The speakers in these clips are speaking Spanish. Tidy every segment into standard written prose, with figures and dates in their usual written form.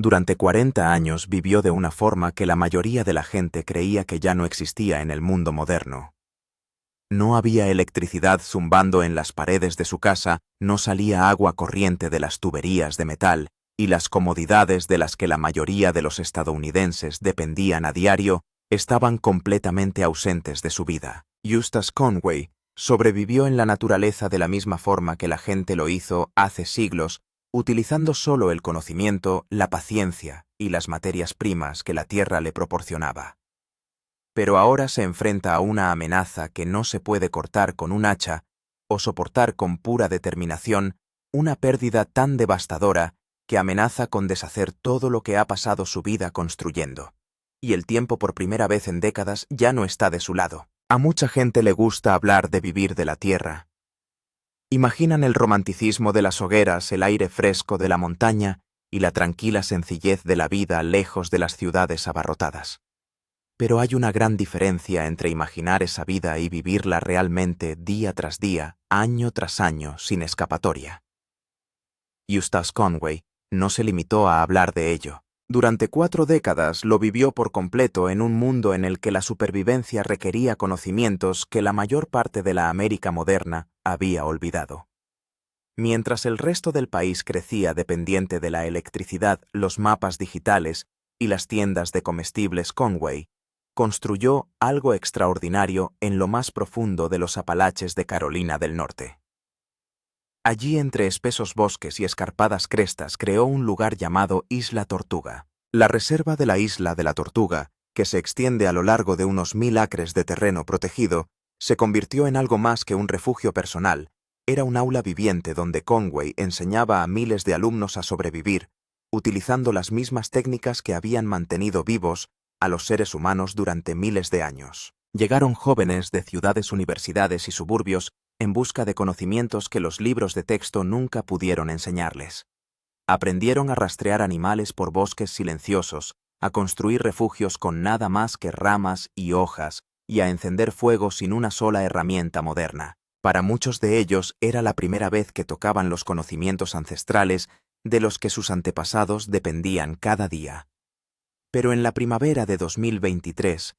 Durante 40 años vivió de una forma que la mayoría de la gente creía que ya no existía en el mundo moderno. No había electricidad zumbando en las paredes de su casa, no salía agua corriente de las tuberías de metal, y las comodidades de las que la mayoría de los estadounidenses dependían a diario estaban completamente ausentes de su vida. Eustace Conway sobrevivió en la naturaleza de la misma forma que la gente lo hizo hace siglos, utilizando solo el conocimiento, la paciencia y las materias primas que la tierra le proporcionaba. Pero ahora se enfrenta a una amenaza que no se puede cortar con un hacha o soportar con pura determinación, una pérdida tan devastadora que amenaza con deshacer todo lo que ha pasado su vida construyendo. Y el tiempo por primera vez en décadas ya no está de su lado. A mucha gente le gusta hablar de vivir de la tierra. Imaginan el romanticismo de las hogueras, el aire fresco de la montaña y la tranquila sencillez de la vida lejos de las ciudades abarrotadas. Pero hay una gran diferencia entre imaginar esa vida y vivirla realmente día tras día, año tras año, sin escapatoria. Eustace Conway no se limitó a hablar de ello. Durante 4 décadas lo vivió por completo en un mundo en el que la supervivencia requería conocimientos que la mayor parte de la América moderna había olvidado. Mientras el resto del país crecía dependiente de la electricidad, los mapas digitales y las tiendas de comestibles Conway, construyó algo extraordinario en lo más profundo de los Apalaches de Carolina del Norte. Allí, entre espesos bosques y escarpadas crestas, creó un lugar llamado Isla Tortuga. La reserva de la Isla de la Tortuga, que se extiende a lo largo de unos 1000 acres de terreno protegido, se convirtió en algo más que un refugio personal. Era un aula viviente donde Conway enseñaba a miles de alumnos a sobrevivir, utilizando las mismas técnicas que habían mantenido vivos a los seres humanos durante miles de años. Llegaron jóvenes de ciudades, universidades y suburbios en busca de conocimientos que los libros de texto nunca pudieron enseñarles. Aprendieron a rastrear animales por bosques silenciosos, a construir refugios con nada más que ramas y hojas, y a encender fuego sin una sola herramienta moderna. Para muchos de ellos era la primera vez que tocaban los conocimientos ancestrales de los que sus antepasados dependían cada día. Pero en la primavera de 2023,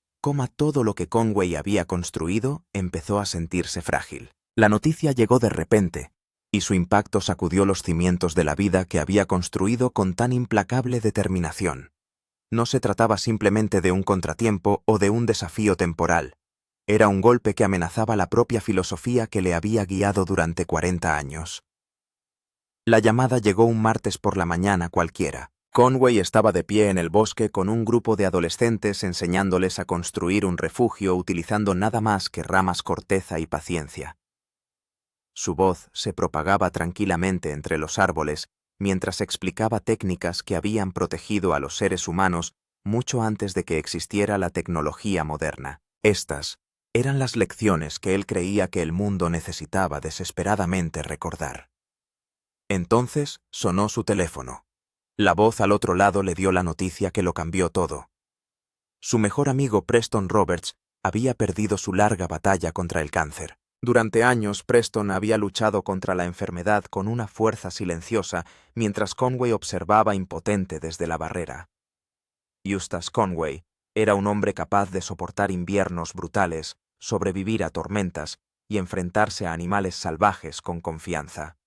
todo lo que Conway había construido empezó a sentirse frágil. La noticia llegó de repente, y su impacto sacudió los cimientos de la vida que había construido con tan implacable determinación. No se trataba simplemente de un contratiempo o de un desafío temporal. Era un golpe que amenazaba la propia filosofía que le había guiado durante 40 años. La llamada llegó un martes por la mañana cualquiera. Conway estaba de pie en el bosque con un grupo de adolescentes enseñándoles a construir un refugio utilizando nada más que ramas, corteza y paciencia. Su voz se propagaba tranquilamente entre los árboles mientras explicaba técnicas que habían protegido a los seres humanos mucho antes de que existiera la tecnología moderna. Estas eran las lecciones que él creía que el mundo necesitaba desesperadamente recordar. Entonces sonó su teléfono. La voz al otro lado le dio la noticia que lo cambió todo. Su mejor amigo Preston Roberts había perdido su larga batalla contra el cáncer. Durante años, Preston había luchado contra la enfermedad con una fuerza silenciosa, mientras Conway observaba impotente desde la barrera. Eustace Conway era un hombre capaz de soportar inviernos brutales, sobrevivir a tormentas y enfrentarse a animales salvajes con confianza.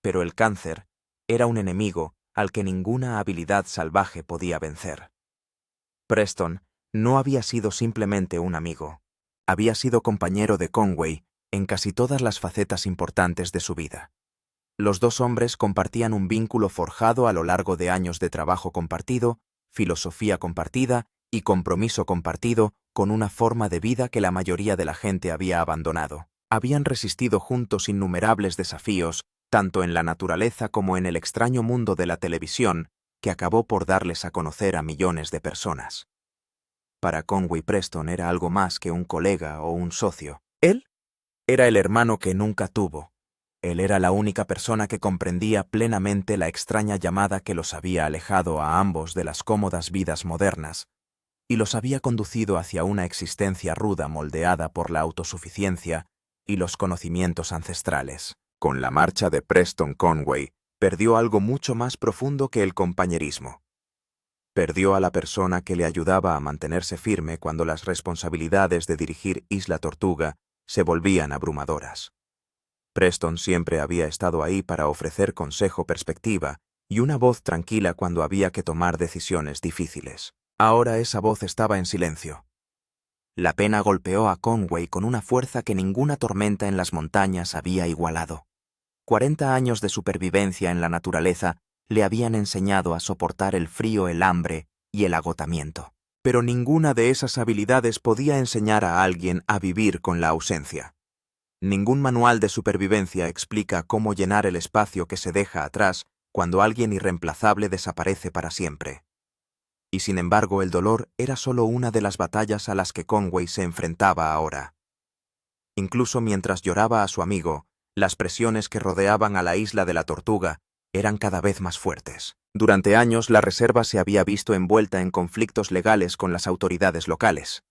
Pero el cáncer era un enemigo al que ninguna habilidad salvaje podía vencer. Preston no había sido simplemente un amigo. Había sido compañero de Conway en casi todas las facetas importantes de su vida. Los dos hombres compartían un vínculo forjado a lo largo de años de trabajo compartido, filosofía compartida y compromiso compartido con una forma de vida que la mayoría de la gente había abandonado. Habían resistido juntos innumerables desafíos, tanto en la naturaleza como en el extraño mundo de la televisión, que acabó por darles a conocer a millones de personas. Para Conway, Preston era algo más que un colega o un socio. Él era el hermano que nunca tuvo. Él era la única persona que comprendía plenamente la extraña llamada que los había alejado a ambos de las cómodas vidas modernas, y los había conducido hacia una existencia ruda moldeada por la autosuficiencia y los conocimientos ancestrales. Con la marcha de Preston, Conway perdió algo mucho más profundo que el compañerismo. Perdió a la persona que le ayudaba a mantenerse firme cuando las responsabilidades de dirigir Isla Tortuga se volvían abrumadoras. Preston siempre había estado ahí para ofrecer consejo, perspectiva y una voz tranquila cuando había que tomar decisiones difíciles. Ahora esa voz estaba en silencio. La pena golpeó a Conway con una fuerza que ninguna tormenta en las montañas había igualado. 40 años de supervivencia en la naturaleza le habían enseñado a soportar el frío, el hambre y el agotamiento. Pero ninguna de esas habilidades podía enseñar a alguien a vivir con la ausencia. Ningún manual de supervivencia explica cómo llenar el espacio que se deja atrás cuando alguien irreemplazable desaparece para siempre. Y sin embargo, el dolor era solo una de las batallas a las que Conway se enfrentaba ahora. Incluso mientras lloraba a su amigo, las presiones que rodeaban a la isla de la Tortuga eran cada vez más fuertes. Durante años, la reserva se había visto envuelta en conflictos legales con las autoridades locales.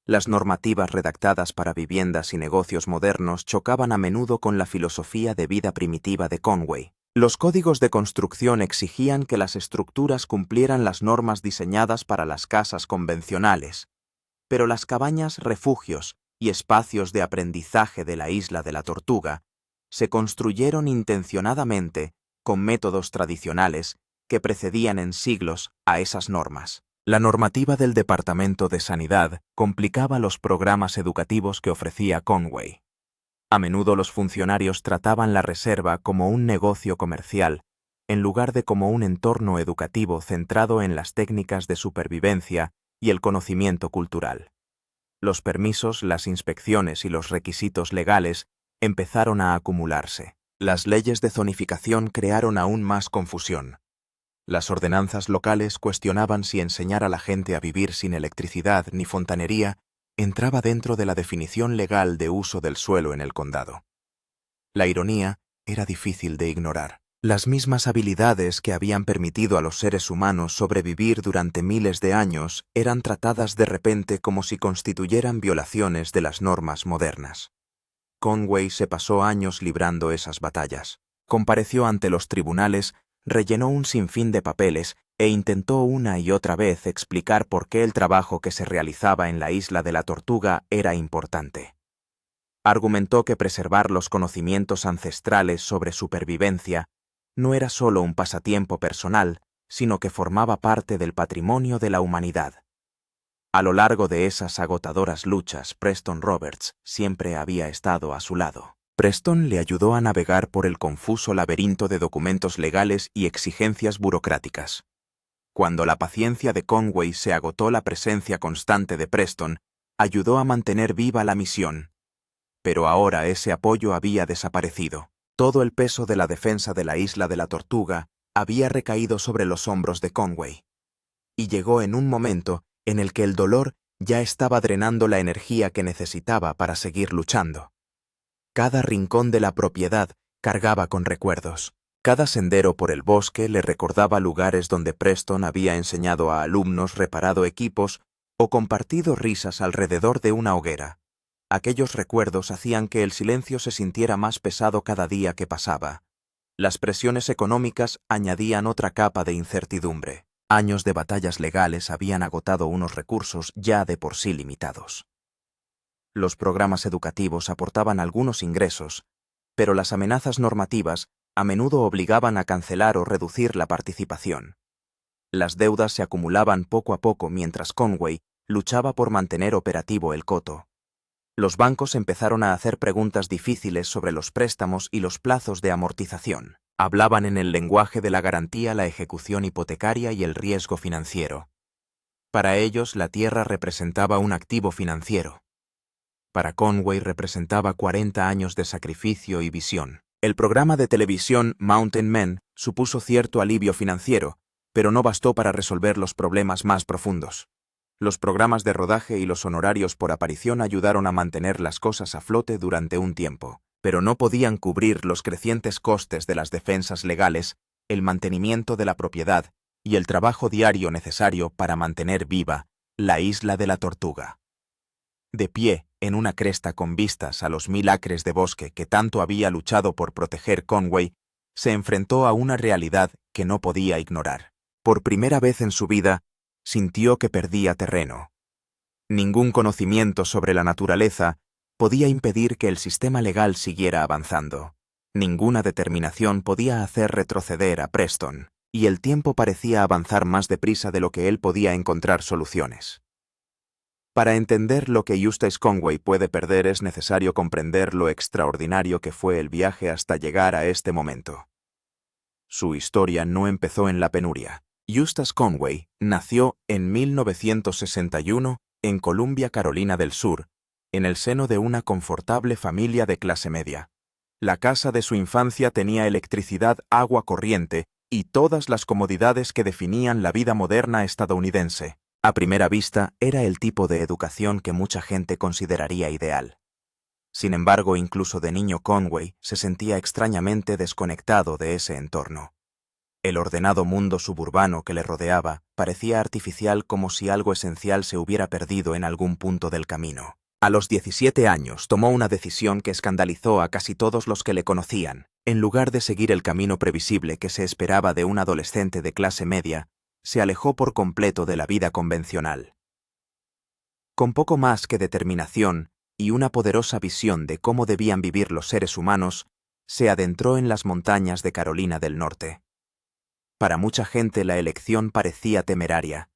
Las normativas redactadas para viviendas y negocios modernos chocaban a menudo con la filosofía de vida primitiva de Conway. Los códigos de construcción exigían que las estructuras cumplieran las normas diseñadas para las casas convencionales, pero las cabañas, refugios y espacios de aprendizaje de la isla de la Tortuga se construyeron intencionadamente con métodos tradicionales que precedían en siglos a esas normas. La normativa del Departamento de Sanidad complicaba los programas educativos que ofrecía Conway. A menudo los funcionarios trataban la reserva como un negocio comercial, en lugar de como un entorno educativo centrado en las técnicas de supervivencia y el conocimiento cultural. Los permisos, las inspecciones y los requisitos legales empezaron a acumularse. Las leyes de zonificación crearon aún más confusión. Las ordenanzas locales cuestionaban si enseñar a la gente a vivir sin electricidad ni fontanería entraba dentro de la definición legal de uso del suelo en el condado. La ironía era difícil de ignorar. Las mismas habilidades que habían permitido a los seres humanos sobrevivir durante miles de años eran tratadas de repente como si constituyeran violaciones de las normas modernas. Conway se pasó años librando esas batallas. Compareció ante los tribunales, rellenó un sinfín de papeles e intentó una y otra vez explicar por qué el trabajo que se realizaba en la isla de la Tortuga era importante. Argumentó que preservar los conocimientos ancestrales sobre supervivencia no era solo un pasatiempo personal, sino que formaba parte del patrimonio de la humanidad. A lo largo de esas agotadoras luchas, Preston Roberts siempre había estado a su lado. Preston le ayudó a navegar por el confuso laberinto de documentos legales y exigencias burocráticas. Cuando la paciencia de Conway se agotó, la presencia constante de Preston ayudó a mantener viva la misión. Pero ahora ese apoyo había desaparecido. Todo el peso de la defensa de la isla de la Tortuga había recaído sobre los hombros de Conway. Y llegó en un momento en el que el dolor ya estaba drenando la energía que necesitaba para seguir luchando. Cada rincón de la propiedad cargaba con recuerdos. Cada sendero por el bosque le recordaba lugares donde Preston había enseñado a alumnos, reparado equipos o compartido risas alrededor de una hoguera. Aquellos recuerdos hacían que el silencio se sintiera más pesado cada día que pasaba. Las presiones económicas añadían otra capa de incertidumbre. Años de batallas legales habían agotado unos recursos ya de por sí limitados. Los programas educativos aportaban algunos ingresos, pero las amenazas normativas a menudo obligaban a cancelar o reducir la participación. Las deudas se acumulaban poco a poco mientras Conway luchaba por mantener operativo el coto. Los bancos empezaron a hacer preguntas difíciles sobre los préstamos y los plazos de amortización. Hablaban en el lenguaje de la garantía, la ejecución hipotecaria y el riesgo financiero. Para ellos, la tierra representaba un activo financiero. Para Conway representaba 40 años de sacrificio y visión. El programa de televisión Mountain Men supuso cierto alivio financiero, pero no bastó para resolver los problemas más profundos. Los programas de rodaje y los honorarios por aparición ayudaron a mantener las cosas a flote durante un tiempo, pero no podían cubrir los crecientes costes de las defensas legales, el mantenimiento de la propiedad y el trabajo diario necesario para mantener viva la isla de la Tortuga. De pie, en una cresta con vistas a los 1000 acres de bosque que tanto había luchado por proteger Conway, se enfrentó a una realidad que no podía ignorar. Por primera vez en su vida, Sintió que perdía terreno. Ningún conocimiento sobre la naturaleza podía impedir que el sistema legal siguiera avanzando. Ninguna determinación podía hacer retroceder a Preston, y el tiempo parecía avanzar más deprisa de lo que él podía encontrar soluciones. Para entender lo que Eustace Conway puede perder es necesario comprender lo extraordinario que fue el viaje hasta llegar a este momento. Su historia no empezó en la penuria. Eustace Conway nació en 1961 en Columbia, Carolina del Sur, en el seno de una confortable familia de clase media. La casa de su infancia tenía electricidad, agua corriente y todas las comodidades que definían la vida moderna estadounidense. A primera vista, era el tipo de educación que mucha gente consideraría ideal. Sin embargo, incluso de niño Conway se sentía extrañamente desconectado de ese entorno. El ordenado mundo suburbano que le rodeaba parecía artificial, como si algo esencial se hubiera perdido en algún punto del camino. A los 17 años tomó una decisión que escandalizó a casi todos los que le conocían. En lugar de seguir el camino previsible que se esperaba de un adolescente de clase media, se alejó por completo de la vida convencional. Con poco más que determinación y una poderosa visión de cómo debían vivir los seres humanos, se adentró en las montañas de Carolina del Norte. Para mucha gente la elección parecía temeraria.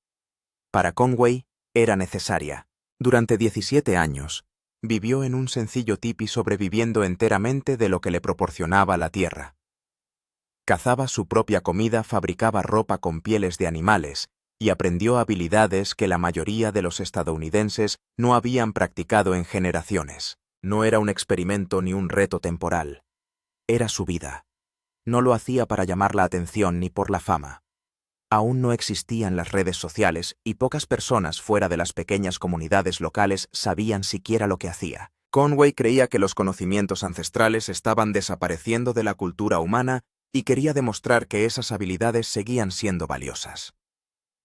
Para Conway era necesaria. Durante 17 años, vivió en un sencillo tipi sobreviviendo enteramente de lo que le proporcionaba la tierra. Cazaba su propia comida, fabricaba ropa con pieles de animales y aprendió habilidades que la mayoría de los estadounidenses no habían practicado en generaciones. No era un experimento ni un reto temporal. Era su vida. No lo hacía para llamar la atención ni por la fama. Aún no existían las redes sociales y pocas personas fuera de las pequeñas comunidades locales sabían siquiera lo que hacía. Conway creía que los conocimientos ancestrales estaban desapareciendo de la cultura humana y quería demostrar que esas habilidades seguían siendo valiosas.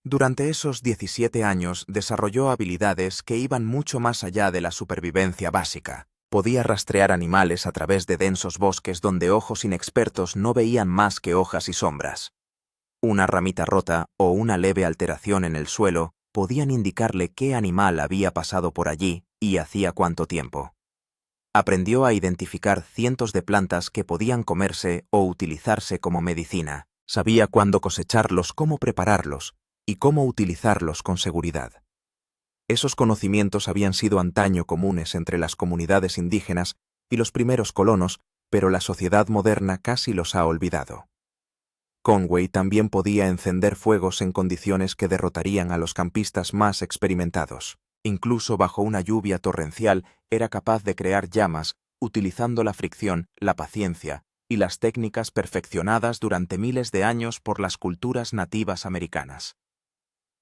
Durante esos 17 años desarrolló habilidades que iban mucho más allá de la supervivencia básica. Podía rastrear animales a través de densos bosques donde ojos inexpertos no veían más que hojas y sombras. Una ramita rota o una leve alteración en el suelo podían indicarle qué animal había pasado por allí y hacía cuánto tiempo. Aprendió a identificar cientos de plantas que podían comerse o utilizarse como medicina. Sabía cuándo cosecharlos, cómo prepararlos y cómo utilizarlos con seguridad. Esos conocimientos habían sido antaño comunes entre las comunidades indígenas y los primeros colonos, pero la sociedad moderna casi los ha olvidado. Conway también podía encender fuegos en condiciones que derrotarían a los campistas más experimentados. Incluso bajo una lluvia torrencial era capaz de crear llamas utilizando la fricción, la paciencia y las técnicas perfeccionadas durante miles de años por las culturas nativas americanas.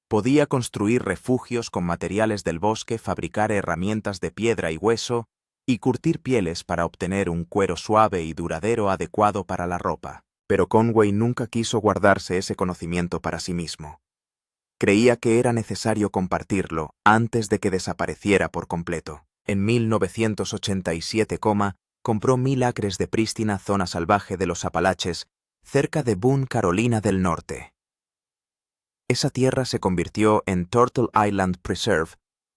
Podía construir refugios con materiales del bosque, fabricar herramientas de piedra y hueso y curtir pieles para obtener un cuero suave y duradero adecuado para la ropa. Pero Conway nunca quiso guardarse ese conocimiento para sí mismo. Creía que era necesario compartirlo antes de que desapareciera por completo. En 1987, compró 1000 acres de prístina zona salvaje de los Apalaches, cerca de Boone, Carolina del Norte. Esa tierra se convirtió en Turtle Island Preserve,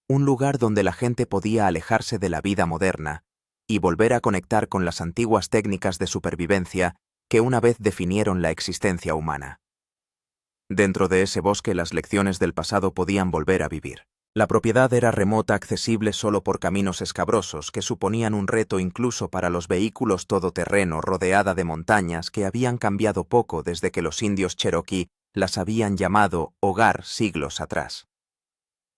un lugar donde la gente podía alejarse de la vida moderna y volver a conectar con las antiguas técnicas de supervivencia que una vez definieron la existencia humana. Dentro de ese bosque las lecciones del pasado podían volver a vivir. La propiedad era remota, accesible solo por caminos escabrosos que suponían un reto incluso para los vehículos todoterreno, rodeada de montañas que habían cambiado poco desde que los indios Cherokee las habían llamado hogar siglos atrás.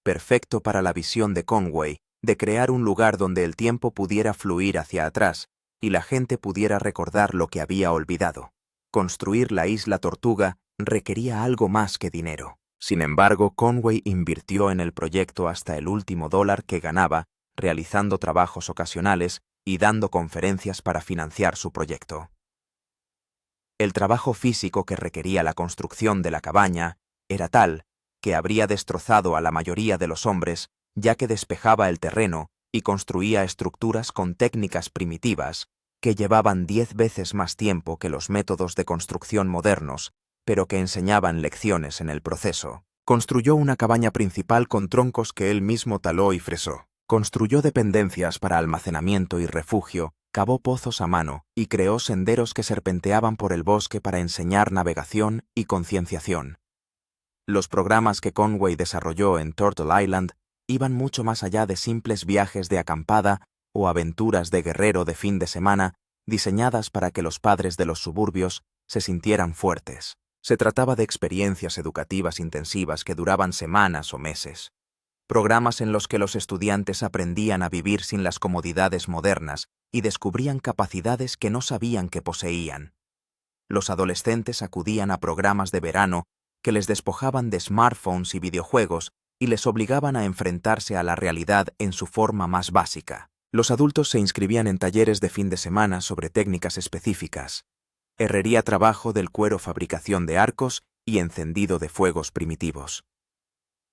Perfecto para la visión de Conway de crear un lugar donde el tiempo pudiera fluir hacia atrás y la gente pudiera recordar lo que había olvidado. Construir la Isla Tortuga requería algo más que dinero. Sin embargo, Conway invirtió en el proyecto hasta el último dólar que ganaba, realizando trabajos ocasionales y dando conferencias para financiar su proyecto. El trabajo físico que requería la construcción de la cabaña era tal que habría destrozado a la mayoría de los hombres, ya que despejaba el terreno y construía estructuras con técnicas primitivas que llevaban 10 veces más tiempo que los métodos de construcción modernos, pero que enseñaban lecciones en el proceso. Construyó una cabaña principal con troncos que él mismo taló y fresó. Construyó dependencias para almacenamiento y refugio, cavó pozos a mano y creó senderos que serpenteaban por el bosque para enseñar navegación y concienciación. Los programas que Conway desarrolló en Turtle Island iban mucho más allá de simples viajes de acampada o aventuras de guerrero de fin de semana diseñadas para que los padres de los suburbios se sintieran fuertes. Se trataba de experiencias educativas intensivas que duraban semanas o meses. Programas en los que los estudiantes aprendían a vivir sin las comodidades modernas y descubrían capacidades que no sabían que poseían. Los adolescentes acudían a programas de verano que les despojaban de smartphones y videojuegos y les obligaban a enfrentarse a la realidad en su forma más básica. Los adultos se inscribían en talleres de fin de semana sobre técnicas específicas: herrería, trabajo del cuero, fabricación de arcos y encendido de fuegos primitivos.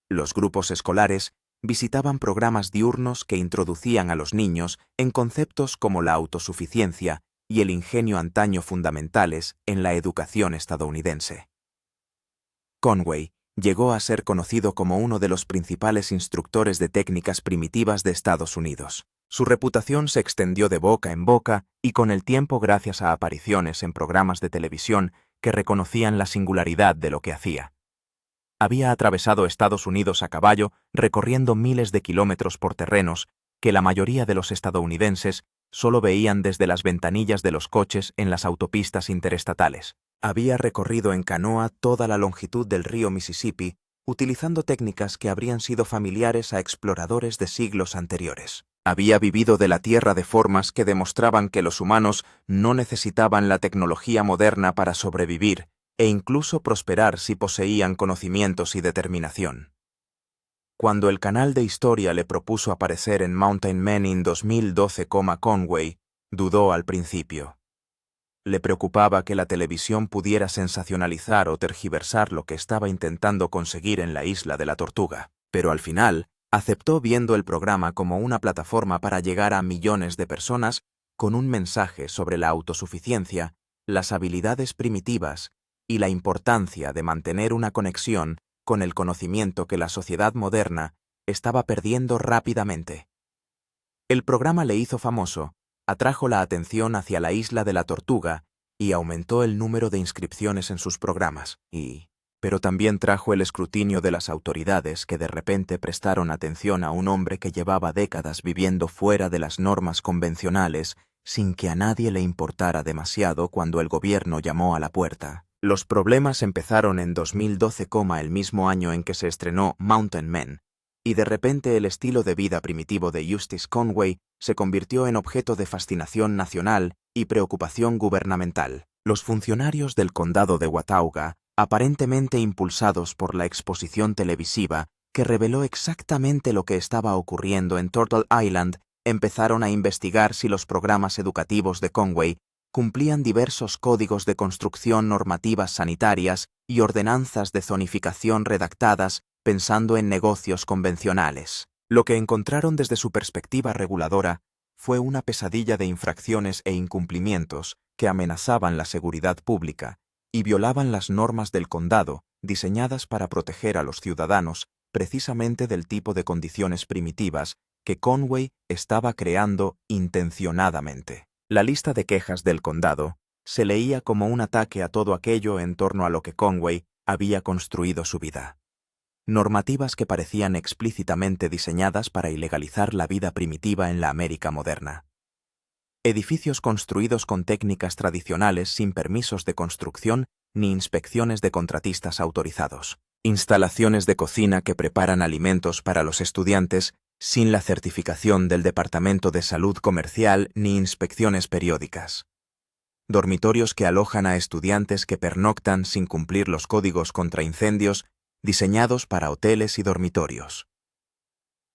Los grupos escolares visitaban programas diurnos que introducían a los niños en conceptos como la autosuficiencia y el ingenio antaño fundamentales en la educación estadounidense. Conway llegó a ser conocido como uno de los principales instructores de técnicas primitivas de Estados Unidos. Su reputación se extendió de boca en boca y con el tiempo gracias a apariciones en programas de televisión que reconocían la singularidad de lo que hacía. Había atravesado Estados Unidos a caballo, recorriendo miles de kilómetros por terrenos que la mayoría de los estadounidenses solo veían desde las ventanillas de los coches en las autopistas interestatales. Había recorrido en canoa toda la longitud del río Mississippi, utilizando técnicas que habrían sido familiares a exploradores de siglos anteriores. Había vivido de la tierra de formas que demostraban que los humanos no necesitaban la tecnología moderna para sobrevivir e incluso prosperar si poseían conocimientos y determinación. Cuando el canal de historia le propuso aparecer en Mountain Men en 2012, Conway dudó al principio. Le preocupaba que la televisión pudiera sensacionalizar o tergiversar lo que estaba intentando conseguir en la Isla de la Tortuga, pero al final aceptó, viendo el programa como una plataforma para llegar a millones de personas con un mensaje sobre la autosuficiencia, las habilidades primitivas y la importancia de mantener una conexión con el conocimiento que la sociedad moderna estaba perdiendo rápidamente. El programa le hizo famoso, atrajo la atención hacia la Isla de la Tortuga y aumentó el número de inscripciones en sus programas, pero también trajo el escrutinio de las autoridades que de repente prestaron atención a un hombre que llevaba décadas viviendo fuera de las normas convencionales sin que a nadie le importara demasiado cuando el gobierno llamó a la puerta. Los problemas empezaron en 2012, el mismo año en que se estrenó Mountain Men, y de repente el estilo de vida primitivo de Eustace Conway se convirtió en objeto de fascinación nacional y preocupación gubernamental. Los funcionarios del condado de Watauga, aparentemente impulsados por la exposición televisiva que reveló exactamente lo que estaba ocurriendo en Turtle Island, empezaron a investigar si los programas educativos de Conway cumplían diversos códigos de construcción, normativas sanitarias y ordenanzas de zonificación redactadas pensando en negocios convencionales. Lo que encontraron desde su perspectiva reguladora fue una pesadilla de infracciones e incumplimientos que amenazaban la seguridad pública y violaban las normas del condado diseñadas para proteger a los ciudadanos precisamente del tipo de condiciones primitivas que Conway estaba creando intencionadamente. La lista de quejas del condado se leía como un ataque a todo aquello en torno a lo que Conway había construido su vida. Normativas que parecían explícitamente diseñadas para ilegalizar la vida primitiva en la América moderna. Edificios construidos con técnicas tradicionales sin permisos de construcción ni inspecciones de contratistas autorizados. Instalaciones de cocina que preparan alimentos para los estudiantes sin la certificación del Departamento de Salud Comercial ni inspecciones periódicas. Dormitorios que alojan a estudiantes que pernoctan sin cumplir los códigos contra incendios diseñados para hoteles y dormitorios.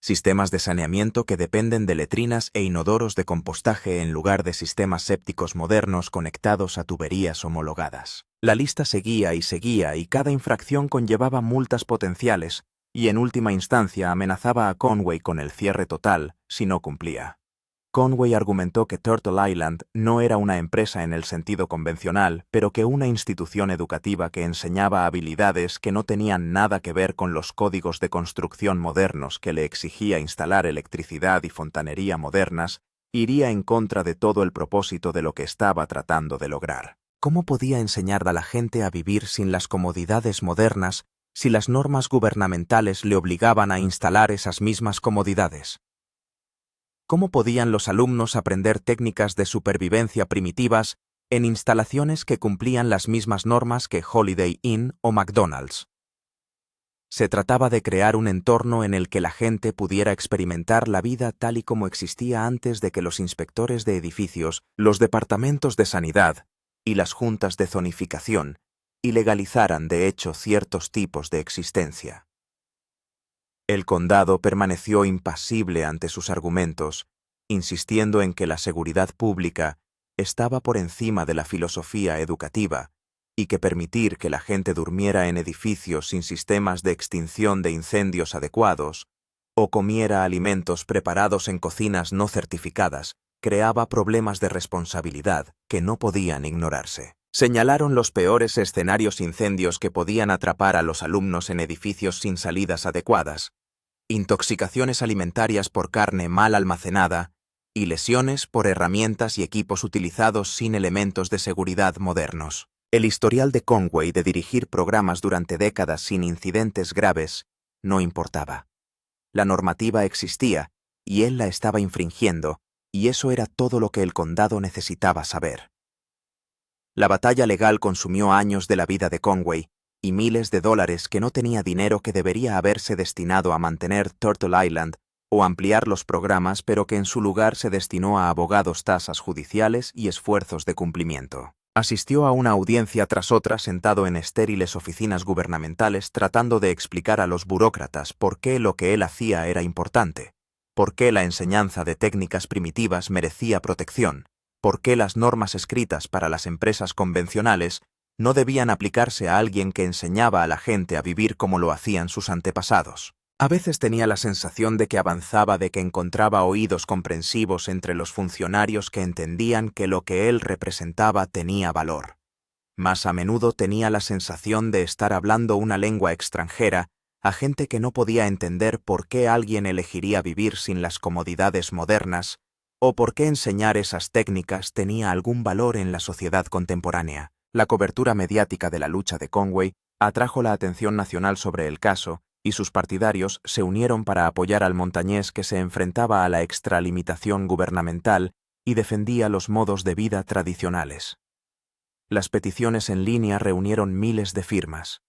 Sistemas de saneamiento que dependen de letrinas e inodoros de compostaje en lugar de sistemas sépticos modernos conectados a tuberías homologadas. La lista seguía y cada infracción conllevaba multas potenciales y en última instancia amenazaba a Conway con el cierre total si no cumplía. Conway argumentó que Turtle Island no era una empresa en el sentido convencional, pero que una institución educativa que enseñaba habilidades que no tenían nada que ver con los códigos de construcción modernos que le exigía instalar electricidad y fontanería modernas, iría en contra de todo el propósito de lo que estaba tratando de lograr. ¿Cómo podía enseñar a la gente a vivir sin las comodidades modernas si las normas gubernamentales le obligaban a instalar esas mismas comodidades? ¿Cómo podían los alumnos aprender técnicas de supervivencia primitivas en instalaciones que cumplían las mismas normas que Holiday Inn o McDonald's? Se trataba de crear un entorno en el que la gente pudiera experimentar la vida tal y como existía antes de que los inspectores de edificios, los departamentos de sanidad y las juntas de zonificación ilegalizaran de hecho ciertos tipos de existencia. El condado permaneció impasible ante sus argumentos, insistiendo en que la seguridad pública estaba por encima de la filosofía educativa y que permitir que la gente durmiera en edificios sin sistemas de extinción de incendios adecuados o comiera alimentos preparados en cocinas no certificadas creaba problemas de responsabilidad que no podían ignorarse. Señalaron los peores escenarios incendios que podían atrapar a los alumnos en edificios sin salidas adecuadas, intoxicaciones alimentarias por carne mal almacenada y lesiones por herramientas y equipos utilizados sin elementos de seguridad modernos. El historial de Conway de dirigir programas durante décadas sin incidentes graves no importaba. La normativa existía y él la estaba infringiendo, y eso era todo lo que el condado necesitaba saber. La batalla legal consumió años de la vida de Conway y miles de dólares que no tenía dinero que debería haberse destinado a mantener Turtle Island o ampliar los programas, pero que en su lugar se destinó a abogados, tasas judiciales y esfuerzos de cumplimiento. Asistió a una audiencia tras otra sentado en estériles oficinas gubernamentales tratando de explicar a los burócratas por qué lo que él hacía era importante, por qué la enseñanza de técnicas primitivas merecía protección, por qué las normas escritas para las empresas convencionales no debían aplicarse a alguien que enseñaba a la gente a vivir como lo hacían sus antepasados. A veces tenía la sensación de que avanzaba, de que encontraba oídos comprensivos entre los funcionarios que entendían que lo que él representaba tenía valor. Más a menudo tenía la sensación de estar hablando una lengua extranjera a gente que no podía entender por qué alguien elegiría vivir sin las comodidades modernas o por qué enseñar esas técnicas tenía algún valor en la sociedad contemporánea. La cobertura mediática de la lucha de Conway atrajo la atención nacional sobre el caso, y sus partidarios se unieron para apoyar al montañés que se enfrentaba a la extralimitación gubernamental y defendía los modos de vida tradicionales. Las peticiones en línea reunieron miles de firmas.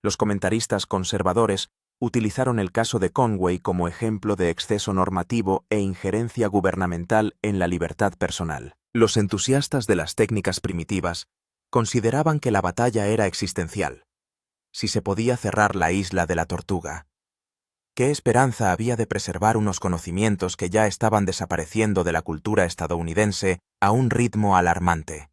Los comentaristas conservadores utilizaron el caso de Conway como ejemplo de exceso normativo e injerencia gubernamental en la libertad personal. Los entusiastas de las técnicas primitivas consideraban que la batalla era existencial. Si se podía cerrar la isla de la Tortuga, ¿qué esperanza había de preservar unos conocimientos que ya estaban desapareciendo de la cultura estadounidense a un ritmo alarmante?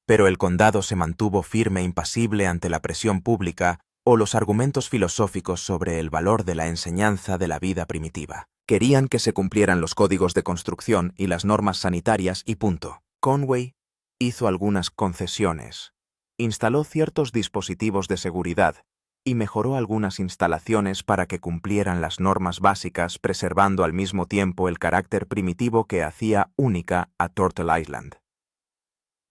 Pero el condado se mantuvo firme e impasible ante la presión pública o los argumentos filosóficos sobre el valor de la enseñanza de la vida primitiva. Querían que se cumplieran los códigos de construcción y las normas sanitarias y punto. Conway hizo algunas concesiones. Instaló ciertos dispositivos de seguridad y mejoró algunas instalaciones para que cumplieran las normas básicas, preservando al mismo tiempo el carácter primitivo que hacía única a Turtle Island.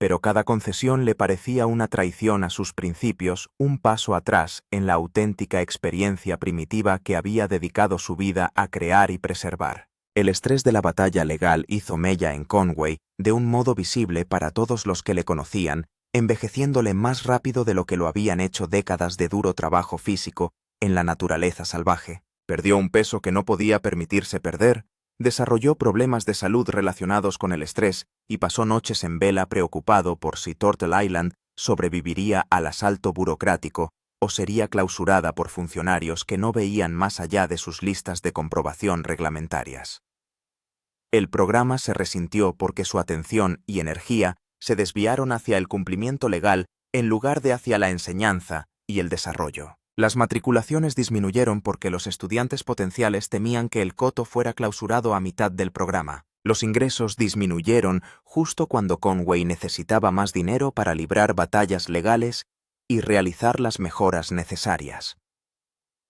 Pero cada concesión le parecía una traición a sus principios, un paso atrás en la auténtica experiencia primitiva que había dedicado su vida a crear y preservar. El estrés de la batalla legal hizo mella en Conway de un modo visible para todos los que le conocían, envejeciéndole más rápido de lo que lo habían hecho décadas de duro trabajo físico en la naturaleza salvaje. Perdió un peso que no podía permitirse perder, desarrolló problemas de salud relacionados con el estrés y pasó noches en vela preocupado por si Turtle Island sobreviviría al asalto burocrático o sería clausurada por funcionarios que no veían más allá de sus listas de comprobación reglamentarias. El programa se resintió porque su atención y energía se desviaron hacia el cumplimiento legal en lugar de hacia la enseñanza y el desarrollo. Las matriculaciones disminuyeron porque los estudiantes potenciales temían que el coto fuera clausurado a mitad del programa. Los ingresos disminuyeron justo cuando Conway necesitaba más dinero para librar batallas legales y realizar las mejoras necesarias.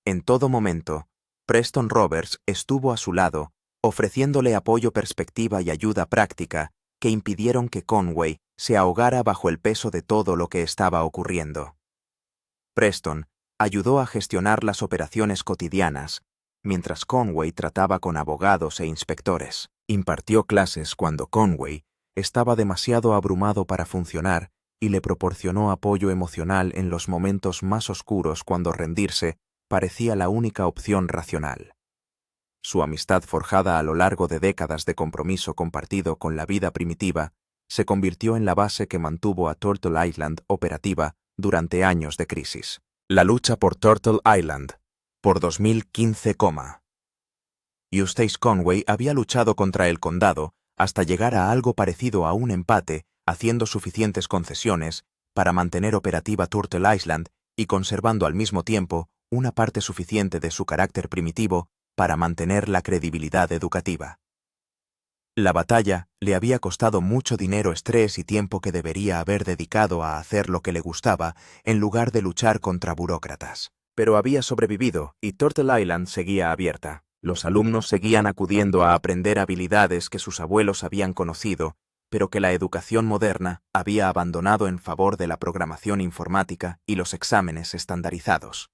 En todo momento, Preston Roberts estuvo a su lado, ofreciéndole apoyo, perspectiva y ayuda práctica que impidieron que Conway se ahogara bajo el peso de todo lo que estaba ocurriendo. Preston ayudó a gestionar las operaciones cotidianas, mientras Conway trataba con abogados e inspectores. Impartió clases cuando Conway estaba demasiado abrumado para funcionar y le proporcionó apoyo emocional en los momentos más oscuros cuando rendirse parecía la única opción racional. Su amistad, forjada a lo largo de décadas de compromiso compartido con la vida primitiva, se convirtió en la base que mantuvo a Turtle Island operativa durante años de crisis. La lucha por Turtle Island, por 2015, Eustace Conway había luchado contra el condado hasta llegar a algo parecido a un empate, haciendo suficientes concesiones para mantener operativa Turtle Island y conservando al mismo tiempo una parte suficiente de su carácter primitivo para mantener la credibilidad educativa. La batalla le había costado mucho dinero, estrés y tiempo que debería haber dedicado a hacer lo que le gustaba en lugar de luchar contra burócratas. Pero había sobrevivido y Turtle Island seguía abierta. Los alumnos seguían acudiendo a aprender habilidades que sus abuelos habían conocido, pero que la educación moderna había abandonado en favor de la programación informática y los exámenes estandarizados.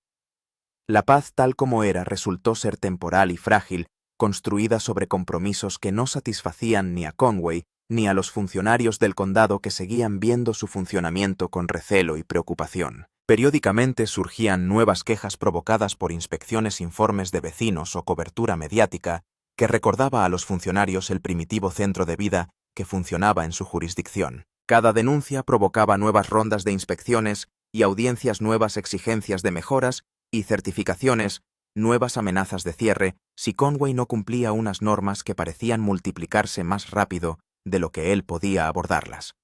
La paz tal como era resultó ser temporal y frágil, construida sobre compromisos que no satisfacían ni a Conway ni a los funcionarios del condado, que seguían viendo su funcionamiento con recelo y preocupación. Periódicamente surgían nuevas quejas provocadas por inspecciones, informes de vecinos o cobertura mediática que recordaba a los funcionarios el primitivo centro de vida que funcionaba en su jurisdicción. Cada denuncia provocaba nuevas rondas de inspecciones y audiencias, nuevas exigencias de mejoras y certificaciones, nuevas amenazas de cierre si Conway no cumplía unas normas que parecían multiplicarse más rápido de lo que él podía abordarlas.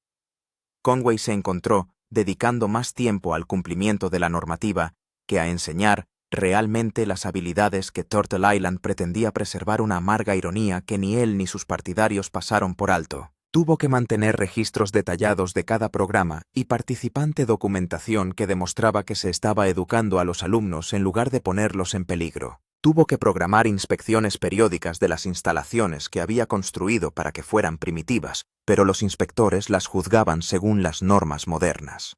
Conway se encontró dedicando más tiempo al cumplimiento de la normativa que a enseñar realmente las habilidades que Turtle Island pretendía preservar, una amarga ironía que ni él ni sus partidarios pasaron por alto. Tuvo que mantener registros detallados de cada programa y participante, documentación que demostraba que se estaba educando a los alumnos en lugar de ponerlos en peligro. Tuvo que programar inspecciones periódicas de las instalaciones que había construido para que fueran primitivas, pero los inspectores las juzgaban según las normas modernas.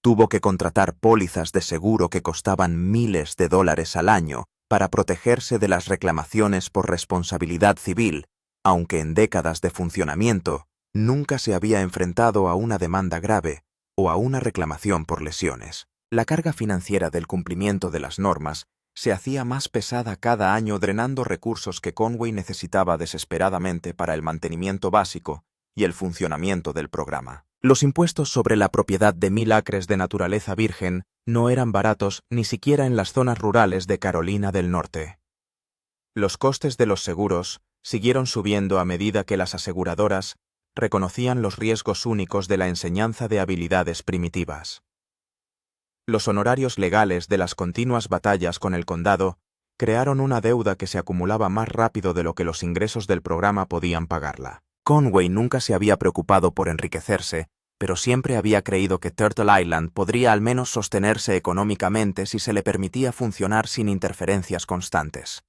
Tuvo que contratar pólizas de seguro que costaban miles de dólares al año para protegerse de las reclamaciones por responsabilidad civil, aunque en décadas de funcionamiento nunca se había enfrentado a una demanda grave o a una reclamación por lesiones. La carga financiera del cumplimiento de las normas se hacía más pesada cada año, drenando recursos que Conway necesitaba desesperadamente para el mantenimiento básico y el funcionamiento del programa. Los impuestos sobre la propiedad de 1000 acres de naturaleza virgen no eran baratos ni siquiera en las zonas rurales de Carolina del Norte. Los costes de los seguros siguieron subiendo a medida que las aseguradoras reconocían los riesgos únicos de la enseñanza de habilidades primitivas. Los honorarios legales de las continuas batallas con el condado crearon una deuda que se acumulaba más rápido de lo que los ingresos del programa podían pagarla. Conway nunca se había preocupado por enriquecerse, pero siempre había creído que Turtle Island podría al menos sostenerse económicamente si se le permitía funcionar sin interferencias constantes.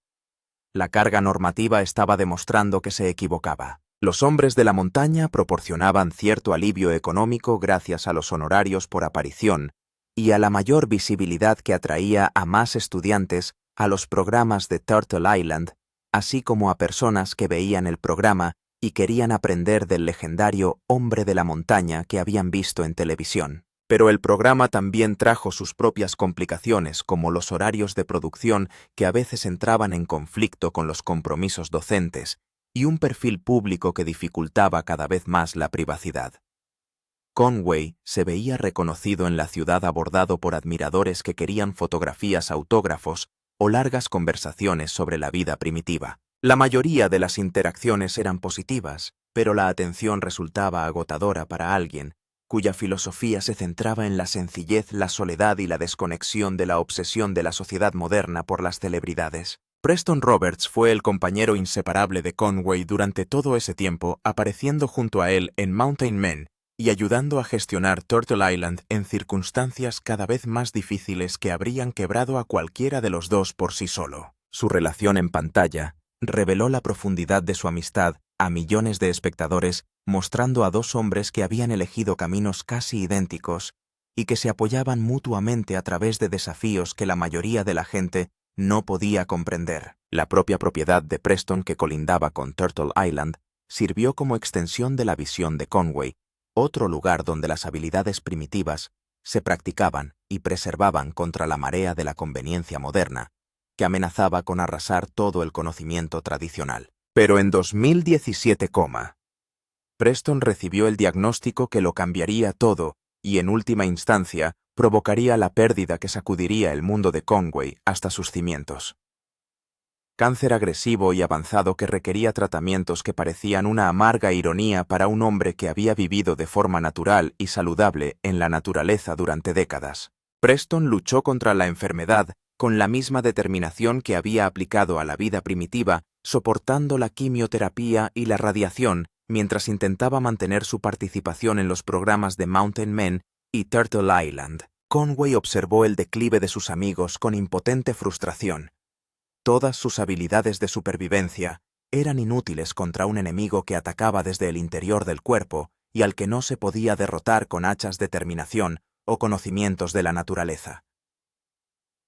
La carga normativa estaba demostrando que se equivocaba. Los hombres de la montaña proporcionaban cierto alivio económico gracias a los honorarios por aparición y a la mayor visibilidad que atraía a más estudiantes a los programas de Turtle Island, así como a personas que veían el programa y querían aprender del legendario hombre de la montaña que habían visto en televisión. Pero el programa también trajo sus propias complicaciones, como los horarios de producción que a veces entraban en conflicto con los compromisos docentes y un perfil público que dificultaba cada vez más la privacidad. Conway se veía reconocido en la ciudad, abordado por admiradores que querían fotografías, autógrafos o largas conversaciones sobre la vida primitiva. La mayoría de las interacciones eran positivas, pero la atención resultaba agotadora para alguien cuya filosofía se centraba en la sencillez, la soledad y la desconexión de la obsesión de la sociedad moderna por las celebridades. Preston Roberts fue el compañero inseparable de Conway durante todo ese tiempo, apareciendo junto a él en Mountain Men y ayudando a gestionar Turtle Island en circunstancias cada vez más difíciles que habrían quebrado a cualquiera de los dos por sí solo. Su relación en pantalla reveló la profundidad de su amistad a millones de espectadores, mostrando a dos hombres que habían elegido caminos casi idénticos y que se apoyaban mutuamente a través de desafíos que la mayoría de la gente no podía comprender. La propia propiedad de Preston que colindaba con Turtle Island sirvió como extensión de la visión de Conway, otro lugar donde las habilidades primitivas se practicaban y preservaban contra la marea de la conveniencia moderna, que amenazaba con arrasar todo el conocimiento tradicional. Pero en 2017, Preston recibió el diagnóstico que lo cambiaría todo y, en última instancia, provocaría la pérdida que sacudiría el mundo de Conway hasta sus cimientos. Cáncer agresivo y avanzado que requería tratamientos que parecían una amarga ironía para un hombre que había vivido de forma natural y saludable en la naturaleza durante décadas. Preston luchó contra la enfermedad con la misma determinación que había aplicado a la vida primitiva, soportando la quimioterapia y la radiación mientras intentaba mantener su participación en los programas de Mountain Men y Turtle Island. Conway observó el declive de sus amigos con impotente frustración. Todas sus habilidades de supervivencia eran inútiles contra un enemigo que atacaba desde el interior del cuerpo y al que no se podía derrotar con hachas de determinación o conocimientos de la naturaleza.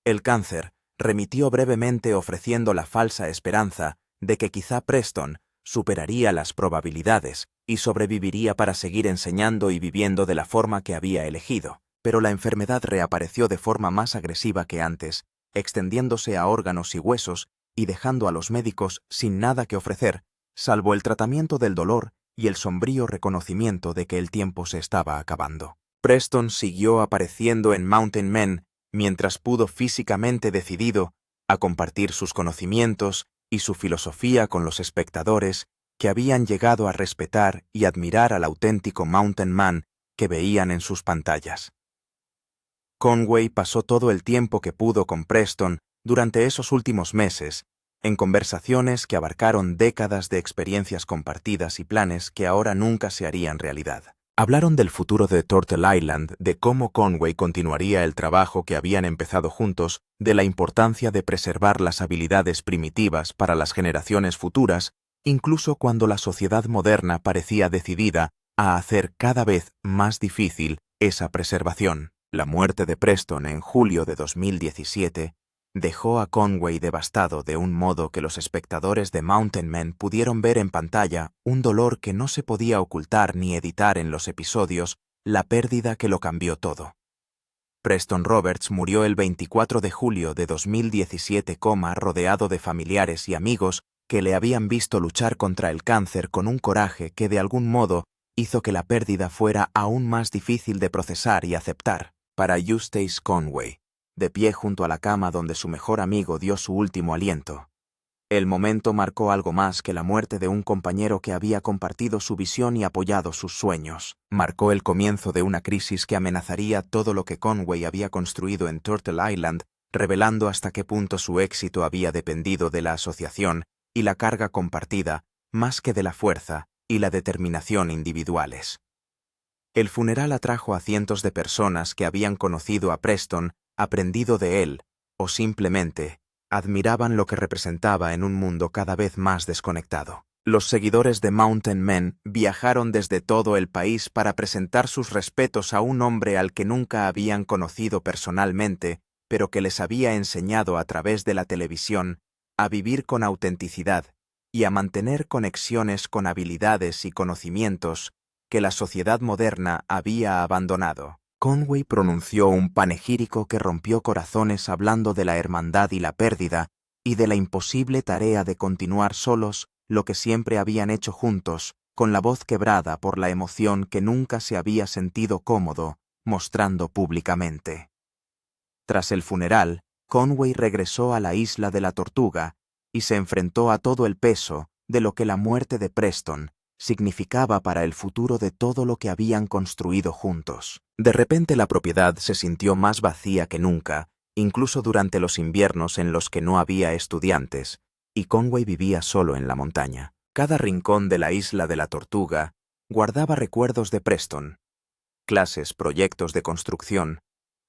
El cáncer remitió brevemente ofreciendo la falsa esperanza de que quizá Preston superaría las probabilidades y sobreviviría para seguir enseñando y viviendo de la forma que había elegido, pero la enfermedad reapareció de forma más agresiva que antes, extendiéndose a órganos y huesos y dejando a los médicos sin nada que ofrecer, salvo el tratamiento del dolor y el sombrío reconocimiento de que el tiempo se estaba acabando. Preston siguió apareciendo en Mountain Men mientras pudo físicamente decidido a compartir sus conocimientos y su filosofía con los espectadores que habían llegado a respetar y admirar al auténtico Mountain Man que veían en sus pantallas. Conway pasó todo el tiempo que pudo con Preston durante esos últimos meses, en conversaciones que abarcaron décadas de experiencias compartidas y planes que ahora nunca se harían realidad. Hablaron del futuro de Turtle Island, de cómo Conway continuaría el trabajo que habían empezado juntos, de la importancia de preservar las habilidades primitivas para las generaciones futuras, incluso cuando la sociedad moderna parecía decidida a hacer cada vez más difícil esa preservación. La muerte de Preston en julio de 2017 dejó a Conway devastado de un modo que los espectadores de Mountain Men pudieron ver en pantalla un dolor que no se podía ocultar ni editar en los episodios, la pérdida que lo cambió todo. Preston Roberts murió el 24 de julio de 2017, rodeado de familiares y amigos que le habían visto luchar contra el cáncer con un coraje que de algún modo hizo que la pérdida fuera aún más difícil de procesar y aceptar. Para Eustace Conway, de pie junto a la cama donde su mejor amigo dio su último aliento. El momento marcó algo más que la muerte de un compañero que había compartido su visión y apoyado sus sueños. Marcó el comienzo de una crisis que amenazaría todo lo que Conway había construido en Turtle Island, revelando hasta qué punto su éxito había dependido de la asociación y la carga compartida, más que de la fuerza y la determinación individuales. El funeral atrajo a cientos de personas que habían conocido a Preston, aprendido de él, o simplemente admiraban lo que representaba en un mundo cada vez más desconectado. Los seguidores de Mountain Men viajaron desde todo el país para presentar sus respetos a un hombre al que nunca habían conocido personalmente, pero que les había enseñado a través de la televisión a vivir con autenticidad y a mantener conexiones con habilidades y conocimientos que la sociedad moderna había abandonado. Conway pronunció un panegírico que rompió corazones hablando de la hermandad y la pérdida, y de la imposible tarea de continuar solos lo que siempre habían hecho juntos, con la voz quebrada por la emoción que nunca se había sentido cómodo mostrando públicamente. Tras el funeral, Conway regresó a la isla de la Tortuga y se enfrentó a todo el peso de lo que la muerte de Preston significaba para el futuro de todo lo que habían construido juntos. De repente la propiedad se sintió más vacía que nunca, incluso durante los inviernos en los que no había estudiantes, y Conway vivía solo en la montaña. Cada rincón de la isla de la Tortuga guardaba recuerdos de Preston: clases, proyectos de construcción,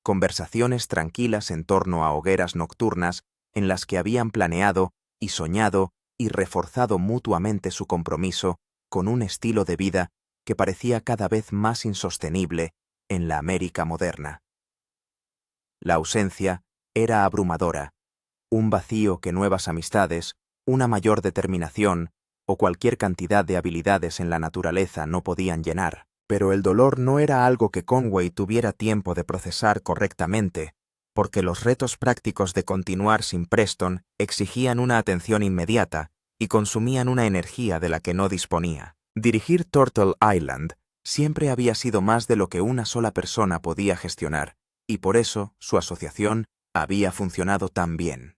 conversaciones tranquilas en torno a hogueras nocturnas en las que habían planeado y soñado y reforzado mutuamente su compromiso con un estilo de vida que parecía cada vez más insostenible en la América moderna. La ausencia era abrumadora, un vacío que nuevas amistades, una mayor determinación o cualquier cantidad de habilidades en la naturaleza no podían llenar. Pero el dolor no era algo que Conway tuviera tiempo de procesar correctamente, porque los retos prácticos de continuar sin Preston exigían una atención inmediata y consumían una energía de la que no disponía. Dirigir Turtle Island siempre había sido más de lo que una sola persona podía gestionar, y por eso su asociación había funcionado tan bien.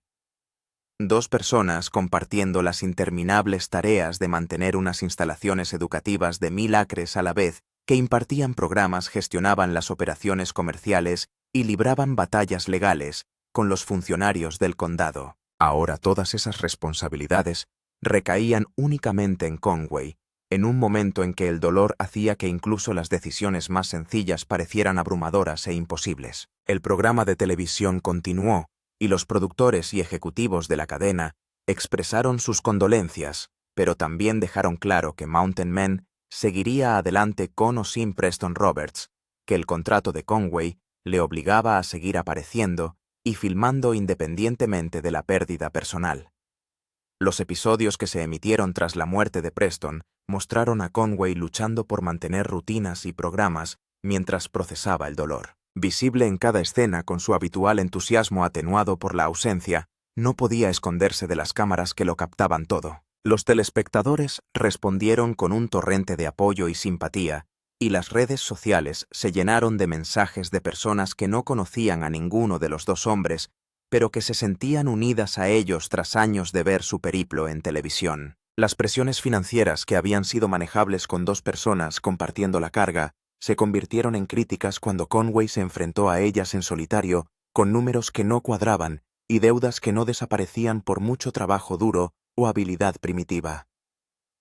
Dos personas compartiendo las interminables tareas de mantener unas instalaciones educativas de 1000 acres a la vez, que impartían programas, gestionaban las operaciones comerciales y libraban batallas legales con los funcionarios del condado. Ahora todas esas responsabilidades recaían únicamente en Conway, en un momento en que el dolor hacía que incluso las decisiones más sencillas parecieran abrumadoras e imposibles. El programa de televisión continuó, y los productores y ejecutivos de la cadena expresaron sus condolencias, pero también dejaron claro que Mountain Men seguiría adelante con o sin Preston Roberts, que el contrato de Conway le obligaba a seguir apareciendo y filmando independientemente de la pérdida personal. Los episodios que se emitieron tras la muerte de Preston mostraron a Conway luchando por mantener rutinas y programas mientras procesaba el dolor. Visible en cada escena con su habitual entusiasmo atenuado por la ausencia, no podía esconderse de las cámaras que lo captaban todo. Los telespectadores respondieron con un torrente de apoyo y simpatía, y las redes sociales se llenaron de mensajes de personas que no conocían a ninguno de los dos hombres, pero que se sentían unidas a ellos tras años de ver su periplo en televisión. Las presiones financieras que habían sido manejables con dos personas compartiendo la carga se convirtieron en críticas cuando Conway se enfrentó a ellas en solitario, con números que no cuadraban y deudas que no desaparecían por mucho trabajo duro o habilidad primitiva.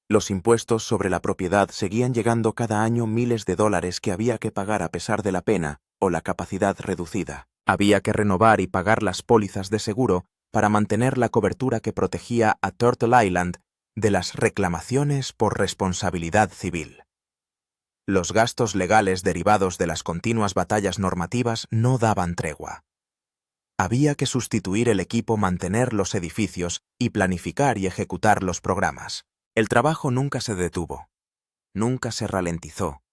Los impuestos sobre la propiedad seguían llegando cada año miles de dólares que había que pagar a pesar de la pena o la capacidad reducida. Había que renovar y pagar las pólizas de seguro para mantener la cobertura que protegía a Turtle Island de las reclamaciones por responsabilidad civil. Los gastos legales derivados de las continuas batallas normativas no daban tregua. Había que sustituir el equipo, mantener los edificios y planificar y ejecutar los programas. El trabajo nunca se detuvo, nunca se ralentizó,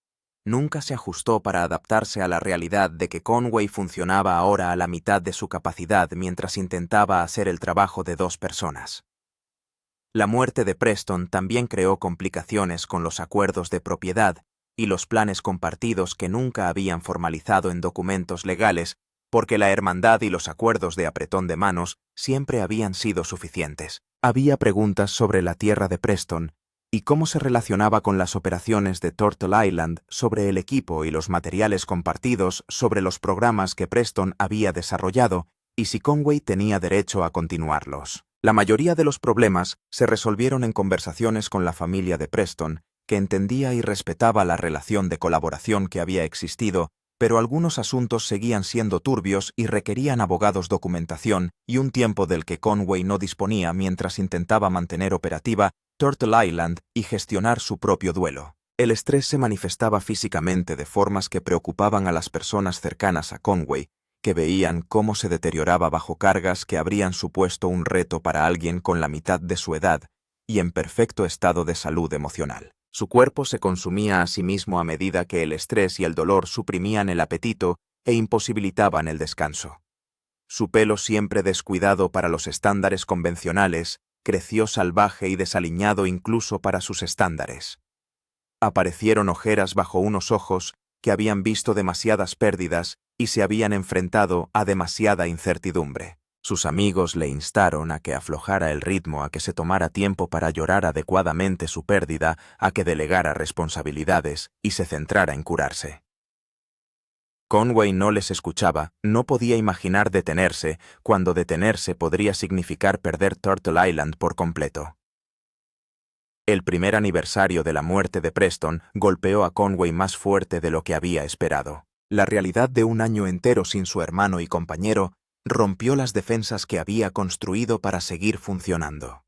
nunca se ajustó para adaptarse a la realidad de que Conway funcionaba ahora a la mitad de su capacidad mientras intentaba hacer el trabajo de dos personas. La muerte de Preston también creó complicaciones con los acuerdos de propiedad y los planes compartidos que nunca habían formalizado en documentos legales, porque la hermandad y los acuerdos de apretón de manos siempre habían sido suficientes. Había preguntas sobre la tierra de Preston y cómo se relacionaba con las operaciones de Turtle Island, sobre el equipo y los materiales compartidos, sobre los programas que Preston había desarrollado y si Conway tenía derecho a continuarlos. La mayoría de los problemas se resolvieron en conversaciones con la familia de Preston, que entendía y respetaba la relación de colaboración que había existido, pero algunos asuntos seguían siendo turbios y requerían abogados, documentación y un tiempo del que Conway no disponía mientras intentaba mantener operativa Turtle Island y gestionar su propio duelo. El estrés se manifestaba físicamente de formas que preocupaban a las personas cercanas a Conway, que veían cómo se deterioraba bajo cargas que habrían supuesto un reto para alguien con la mitad de su edad y en perfecto estado de salud emocional. Su cuerpo se consumía a sí mismo a medida que el estrés y el dolor suprimían el apetito e imposibilitaban el descanso. Su pelo, siempre descuidado para los estándares convencionales, creció salvaje y desaliñado incluso para sus estándares. Aparecieron ojeras bajo unos ojos que habían visto demasiadas pérdidas y se habían enfrentado a demasiada incertidumbre. Sus amigos le instaron a que aflojara el ritmo, a que se tomara tiempo para llorar adecuadamente su pérdida, a que delegara responsabilidades y se centrara en curarse. Conway no les escuchaba, no podía imaginar detenerse, cuando detenerse podría significar perder Turtle Island por completo. El primer aniversario de la muerte de Preston golpeó a Conway más fuerte de lo que había esperado. La realidad de un año entero sin su hermano y compañero rompió las defensas que había construido para seguir funcionando.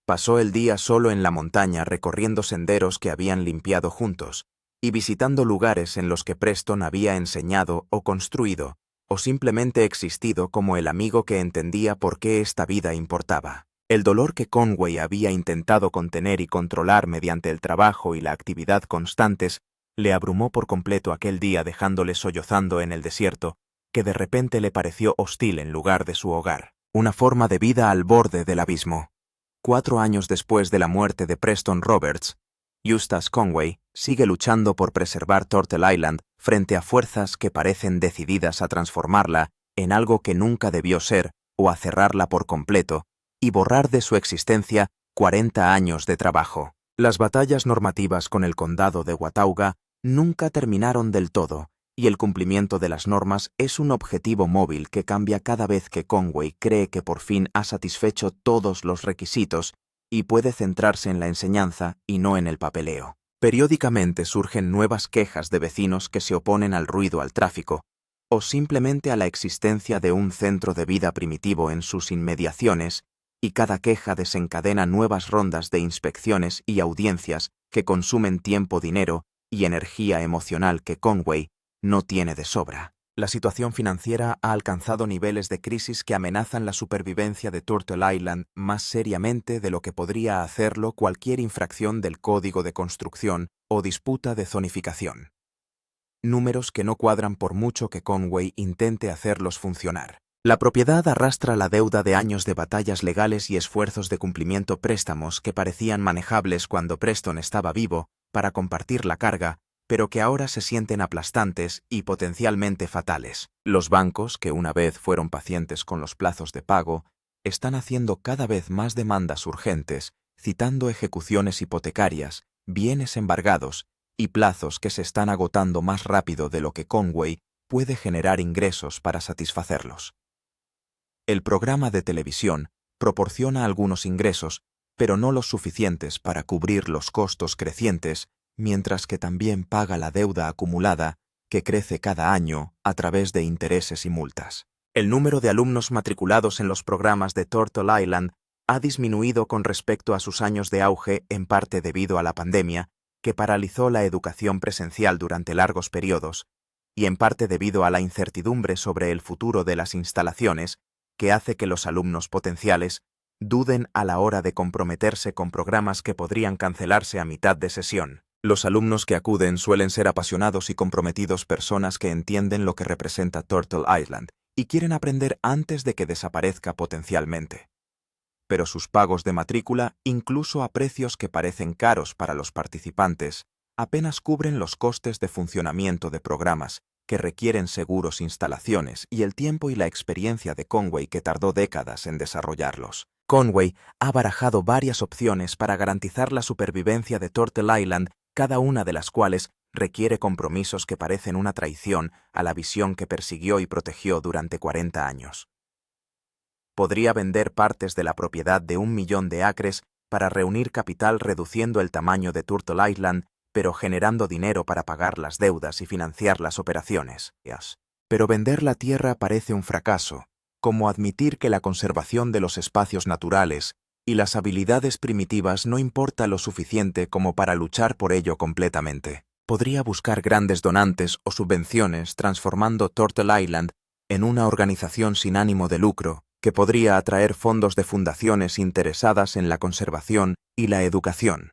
Pasó el día solo en la montaña recorriendo senderos que habían limpiado juntos y visitando lugares en los que Preston había enseñado o construido, o simplemente existido como el amigo que entendía por qué esta vida importaba. El dolor que Conway había intentado contener y controlar mediante el trabajo y la actividad constantes le abrumó por completo aquel día, dejándole sollozando en el desierto, que de repente le pareció hostil en lugar de su hogar, una forma de vida al borde del abismo. 4 años después de la muerte de Preston Roberts, Eustace Conway sigue luchando por preservar Turtle Island frente a fuerzas que parecen decididas a transformarla en algo que nunca debió ser o a cerrarla por completo y borrar de su existencia 40 años de trabajo. Las batallas normativas con el condado de Watauga nunca terminaron del todo, y el cumplimiento de las normas es un objetivo móvil que cambia cada vez que Conway cree que por fin ha satisfecho todos los requisitos y puede centrarse en la enseñanza y no en el papeleo. Periódicamente surgen nuevas quejas de vecinos que se oponen al ruido, al tráfico, o simplemente a la existencia de un centro de vida primitivo en sus inmediaciones, y cada queja desencadena nuevas rondas de inspecciones y audiencias que consumen tiempo, dinero y energía emocional que Conway no tiene de sobra. La situación financiera ha alcanzado niveles de crisis que amenazan la supervivencia de Turtle Island más seriamente de lo que podría hacerlo cualquier infracción del código de construcción o disputa de zonificación. Números que no cuadran por mucho que Conway intente hacerlos funcionar. La propiedad arrastra la deuda de años de batallas legales y esfuerzos de cumplimiento, préstamos que parecían manejables cuando Preston estaba vivo para compartir la carga, pero que ahora se sienten aplastantes y potencialmente fatales. Los bancos, que una vez fueron pacientes con los plazos de pago, están haciendo cada vez más demandas urgentes, citando ejecuciones hipotecarias, bienes embargados y plazos que se están agotando más rápido de lo que Conway puede generar ingresos para satisfacerlos. El programa de televisión proporciona algunos ingresos, pero no los suficientes para cubrir los costos crecientes, mientras que también paga la deuda acumulada que crece cada año a través de intereses y multas. El número de alumnos matriculados en los programas de Turtle Island ha disminuido con respecto a sus años de auge, en parte debido a la pandemia, que paralizó la educación presencial durante largos periodos, y en parte debido a la incertidumbre sobre el futuro de las instalaciones, que hace que los alumnos potenciales duden a la hora de comprometerse con programas que podrían cancelarse a mitad de sesión. Los alumnos que acuden suelen ser apasionados y comprometidos personas que entienden lo que representa Turtle Island y quieren aprender antes de que desaparezca potencialmente. Pero sus pagos de matrícula, incluso a precios que parecen caros para los participantes, apenas cubren los costes de funcionamiento de programas que requieren seguros, instalaciones y el tiempo y la experiencia de Conway, que tardó décadas en desarrollarlos. Conway ha barajado varias opciones para garantizar la supervivencia de Turtle Island, cada una de las cuales requiere compromisos que parecen una traición a la visión que persiguió y protegió durante 40 años. Podría vender partes de la propiedad de 1 millón de acres para reunir capital, reduciendo el tamaño de Turtle Island, pero generando dinero para pagar las deudas y financiar las operaciones. Pero vender la tierra parece un fracaso, como admitir que la conservación de los espacios naturales y las habilidades primitivas no importa lo suficiente como para luchar por ello completamente. Podría buscar grandes donantes o subvenciones, transformando Turtle Island en una organización sin ánimo de lucro, que podría atraer fondos de fundaciones interesadas en la conservación y la educación.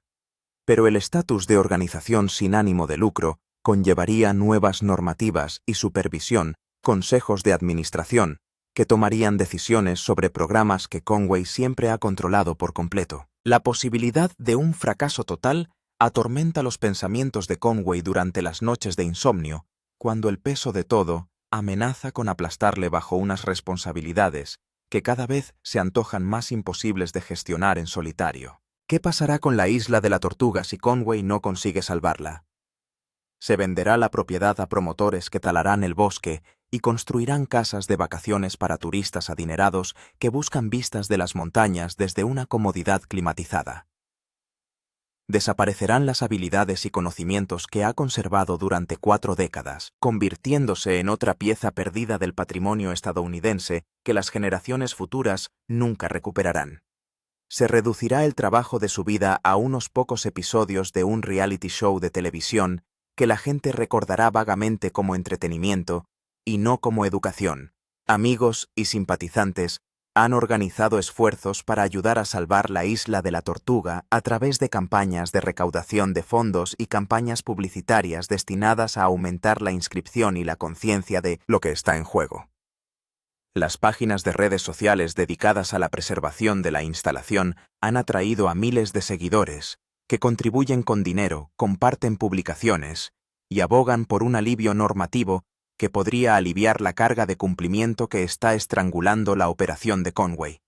Pero el estatus de organización sin ánimo de lucro conllevaría nuevas normativas y supervisión, consejos de administración, que tomarían decisiones sobre programas que Conway siempre ha controlado por completo. La posibilidad de un fracaso total atormenta los pensamientos de Conway durante las noches de insomnio, cuando el peso de todo amenaza con aplastarle bajo unas responsabilidades que cada vez se antojan más imposibles de gestionar en solitario. ¿Qué pasará con la isla de la Tortuga si Conway no consigue salvarla? Se venderá la propiedad a promotores que talarán el bosque y construirán casas de vacaciones para turistas adinerados que buscan vistas de las montañas desde una comodidad climatizada. Desaparecerán las habilidades y conocimientos que ha conservado durante 4 décadas, convirtiéndose en otra pieza perdida del patrimonio estadounidense que las generaciones futuras nunca recuperarán. Se reducirá el trabajo de su vida a unos pocos episodios de un reality show de televisión que la gente recordará vagamente como entretenimiento y no como educación. Amigos y simpatizantes han organizado esfuerzos para ayudar a salvar la isla de la Tortuga a través de campañas de recaudación de fondos y campañas publicitarias destinadas a aumentar la inscripción y la conciencia de lo que está en juego. Las páginas de redes sociales dedicadas a la preservación de la instalación han atraído a miles de seguidores que contribuyen con dinero, comparten publicaciones y abogan por un alivio normativo que podría aliviar la carga de cumplimiento que está estrangulando la operación de Conway.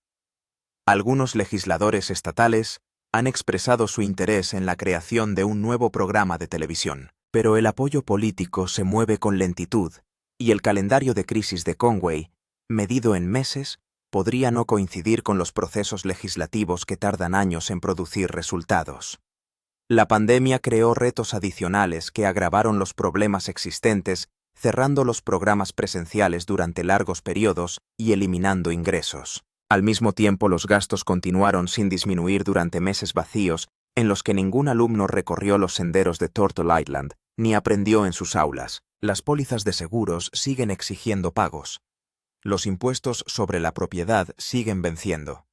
Algunos legisladores estatales han expresado su interés en la creación de un nuevo programa de televisión, pero el apoyo político se mueve con lentitud y el calendario de crisis de Conway, medido en meses, podría no coincidir con los procesos legislativos que tardan años en producir resultados. La pandemia creó retos adicionales que agravaron los problemas existentes, cerrando los programas presenciales durante largos periodos y eliminando ingresos. Al mismo tiempo, los gastos continuaron sin disminuir durante meses vacíos en los que ningún alumno recorrió los senderos de Turtle Island ni aprendió en sus aulas. Las pólizas de seguros siguen exigiendo pagos. Los impuestos sobre la propiedad siguen venciendo.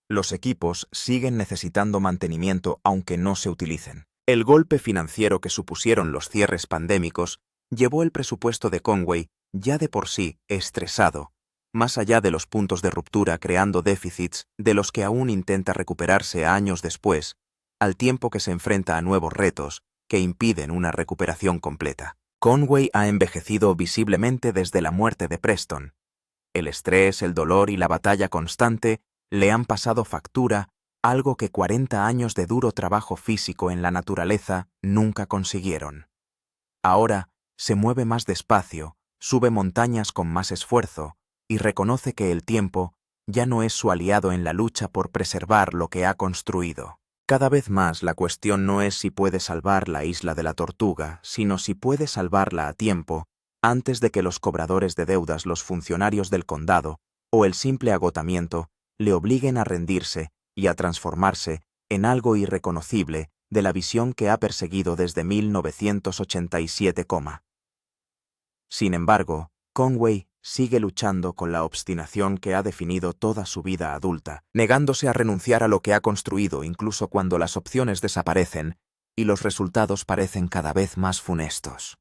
Los equipos siguen necesitando mantenimiento aunque no se utilicen. El golpe financiero que supusieron los cierres pandémicos llevó el presupuesto de Conway, ya de por sí estresado, más allá de los puntos de ruptura, creando déficits de los que aún intenta recuperarse años después, al tiempo que se enfrenta a nuevos retos que impiden una recuperación completa. Conway ha envejecido visiblemente desde la muerte de Preston. El estrés, el dolor y la batalla constante le han pasado factura, algo que 40 años de duro trabajo físico en la naturaleza nunca consiguieron. Ahora se mueve más despacio, sube montañas con más esfuerzo y reconoce que el tiempo ya no es su aliado en la lucha por preservar lo que ha construido. Cada vez más la cuestión no es si puede salvar la isla de la Tortuga, sino si puede salvarla a tiempo, antes de que los cobradores de deudas, los funcionarios del condado o el simple agotamiento le obliguen a rendirse y a transformarse en algo irreconocible de la visión que ha perseguido desde 1987. Sin embargo, Conway sigue luchando con la obstinación que ha definido toda su vida adulta, negándose a renunciar a lo que ha construido incluso cuando las opciones desaparecen y los resultados parecen cada vez más funestos.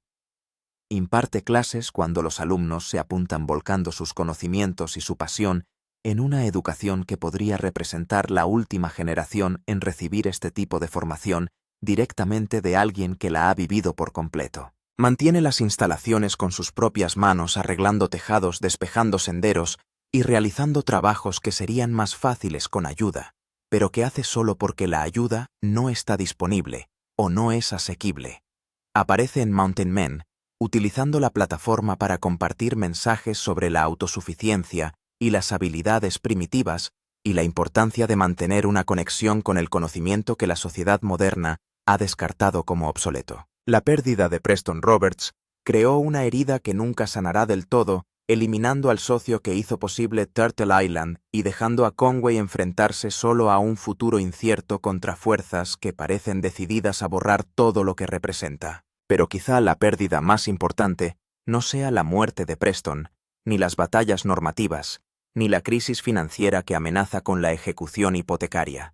Imparte clases cuando los alumnos se apuntan volcando sus conocimientos y su pasión en una educación que podría representar la última generación en recibir este tipo de formación directamente de alguien que la ha vivido por completo. Mantiene las instalaciones con sus propias manos, arreglando tejados, despejando senderos y realizando trabajos que serían más fáciles con ayuda, pero que hace solo porque la ayuda no está disponible o no es asequible. Aparece en Mountain Men, utilizando la plataforma para compartir mensajes sobre la autosuficiencia y las habilidades primitivas y la importancia de mantener una conexión con el conocimiento que la sociedad moderna ha descartado como obsoleto. La pérdida de Preston Roberts creó una herida que nunca sanará del todo, eliminando al socio que hizo posible Turtle Island y dejando a Conway enfrentarse solo a un futuro incierto contra fuerzas que parecen decididas a borrar todo lo que representa. Pero quizá la pérdida más importante no sea la muerte de Preston, ni las batallas normativas, ni la crisis financiera que amenaza con la ejecución hipotecaria.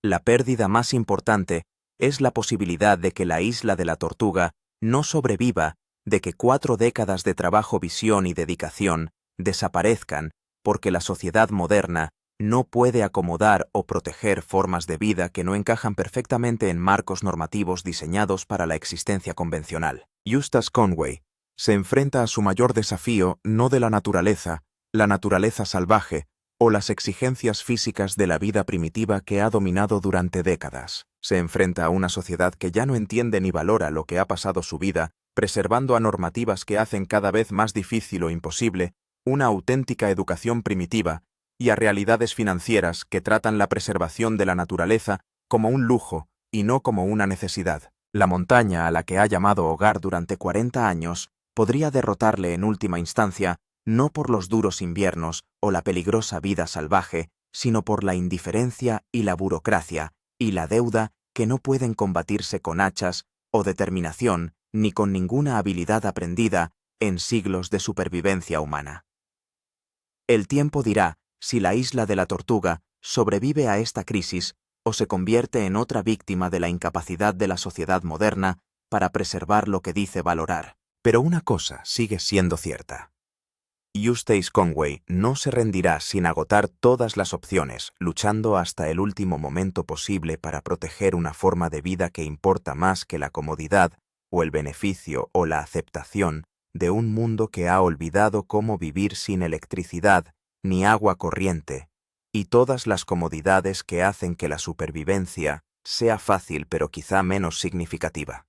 La pérdida más importante es la posibilidad de que la isla de la Tortuga no sobreviva, de que 4 décadas de trabajo, visión y dedicación desaparezcan porque la sociedad moderna no puede acomodar o proteger formas de vida que no encajan perfectamente en marcos normativos diseñados para la existencia convencional. Eustace Conway se enfrenta a su mayor desafío no de la naturaleza salvaje o las exigencias físicas de la vida primitiva que ha dominado durante décadas, Se enfrenta a una sociedad que ya no entiende ni valora lo que ha pasado su vida, preservando a normativas que hacen cada vez más difícil o imposible una auténtica educación primitiva y a realidades financieras que tratan la preservación de la naturaleza como un lujo y no como una necesidad. La montaña a la que ha llamado hogar durante 40 años podría derrotarle en última instancia no por los duros inviernos o la peligrosa vida salvaje, sino por la indiferencia y la burocracia y la deuda que no pueden combatirse con hachas o determinación ni con ninguna habilidad aprendida en siglos de supervivencia humana. El tiempo dirá si la isla de la Tortuga sobrevive a esta crisis o se convierte en otra víctima de la incapacidad de la sociedad moderna para preservar lo que dice valorar. Pero una cosa sigue siendo cierta. Eustace Conway no se rendirá sin agotar todas las opciones, luchando hasta el último momento posible para proteger una forma de vida que importa más que la comodidad o el beneficio o la aceptación de un mundo que ha olvidado cómo vivir sin electricidad ni agua corriente, y todas las comodidades que hacen que la supervivencia sea fácil pero quizá menos significativa.